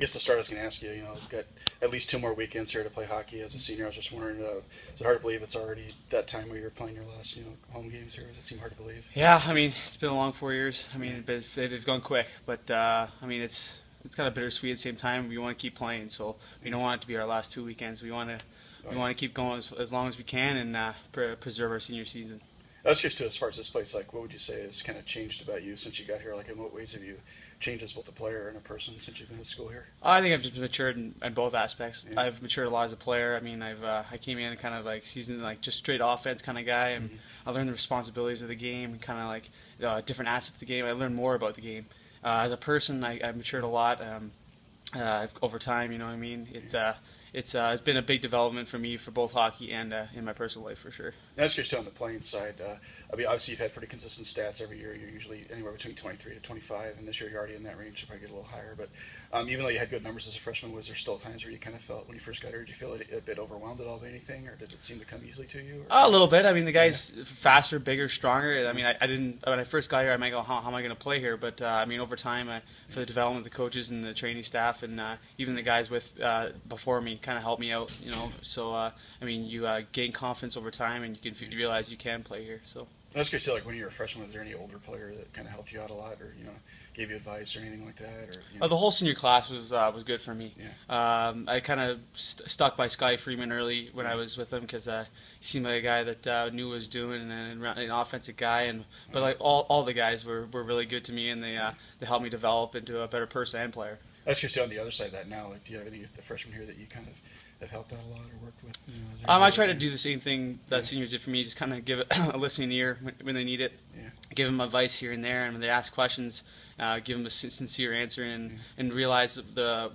I guess to start, I was going to ask you, we've got at least 2 more weekends here to play hockey as a senior. I was just wondering, is it hard to believe it's already that time where you're playing your last, home games here? Does it seem hard to believe? Yeah, I mean, it's been a long 4 years. I mean, it's gone quick, but I mean, it's kind of bittersweet at the same time. We want to keep playing, so we don't want it to be our last 2 weekends. We want to keep going as long as we can and preserve our senior season. I was curious too, as far as this place, like, what would you say has kind of changed about you since you got here? Like, in what ways have you changed as both a player and a person since you've been at school here? I think I've just matured in both aspects. Yeah. I've matured a lot as a player. I mean, I came in kind of like seasoned like just straight offense kind of guy, and I learned the responsibilities of the game, and kind of like different assets of the game. I learned more about the game. As a person, I've matured a lot over time. You know what I mean? It's been a big development for me for both hockey and in my personal life for sure. That's curious too on the playing side. I mean, obviously you've had pretty consistent stats every year. You're usually anywhere between 23 to 25, and this year you're already in that range. You probably get a little higher. But even though you had good numbers as a freshman, was there still times where you kind of felt when you first got here, did you feel a bit overwhelmed at all by anything, or did it seem to come easily to you? A little bit. I mean, the guy's faster, bigger, stronger. I mean, I didn't when I first got here, I might go, how am I going to play here? But I mean, over time, for the development of the coaches and the training staff, and even the guys before me, kind of helped me out. So I mean, you gain confidence over time, and you realize you can play here. So. I was curious too, like when you were a freshman, was there any older player that kind of helped you out a lot, or gave you advice or anything like that? Or the whole senior class was good for me. Yeah. I kind of stuck by Scotty Freeman early when I was with him because he seemed like a guy that knew what he was doing, and an offensive guy. But like all the guys were really good to me, and they helped me develop into a better person and player. I was curious too on the other side of that now. Like, do you have any of the freshmen here that you kind of have helped out a lot or worked with? I try to do the same thing that seniors did for me, just kind of give it a listening ear when they need it, give them advice here and there, and when they ask questions, give them a sincere answer, and realize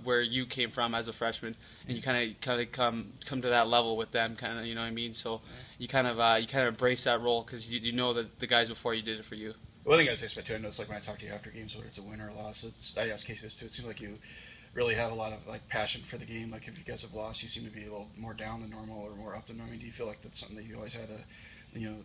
where you came from as a freshman, and you kind of come to that level with them, kind of, you know what I mean? So you kind of embrace that role because you know that the guys before you did it for you. One thing I was expecting, I noticed, like when I talk to you after games, whether it's a win or a loss, I ask Casey this too. It seems like you really have a lot of like passion for the game. Like if you guys have lost, you seem to be a little more down than normal or more up than normal. I mean, do you feel like that's something that you always had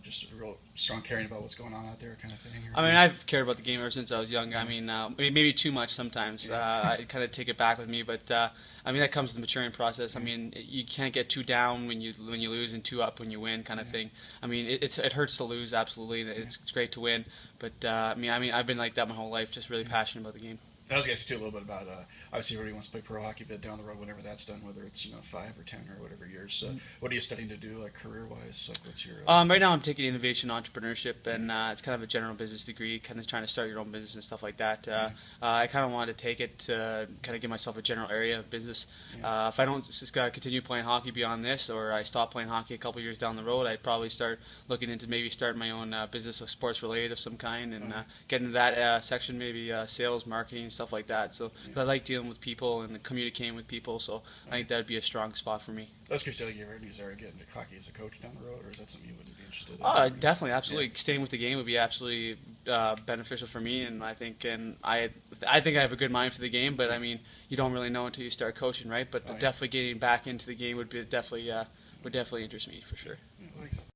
just a real strong caring about what's going on out there kind of thing? I mean, I've cared about the game ever since I was young. I mean, maybe too much sometimes. I kind of take it back with me, but I mean that comes with the maturing process. I mean, you can't get too down when you lose and too up when you win, kind of thing. I mean, it hurts to lose, absolutely. It's great to win, but I mean I've been like that my whole life, just really passionate about the game. I was going to ask you too a little bit about, obviously everybody wants to play pro hockey, but down the road, whenever that's done, whether it's 5 or 10 or whatever years, what are you studying to do, like career-wise? Like, what's your? Right now, I'm taking innovation entrepreneurship, and it's kind of a general business degree, kind of trying to start your own business and stuff like that. I kind of wanted to take it to kind of give myself a general area of business. If I don't just continue playing hockey beyond this, or I stop playing hockey a couple years down the road, I'd probably start looking into maybe starting my own business of sports related of some kind, and get into that section, maybe sales, marketing, stuff like that. So I like dealing with people and communicating with people, so I think that would be a strong spot for me. That's curious, like, you ever get into hockey as a coach down the road, or is that something you wouldn't be interested in? Definitely, absolutely. Staying with the game would be absolutely beneficial for me, and I think I have a good mind for the game, but I mean, you don't really know until you start coaching, right? But definitely getting back into the game would definitely interest me for sure.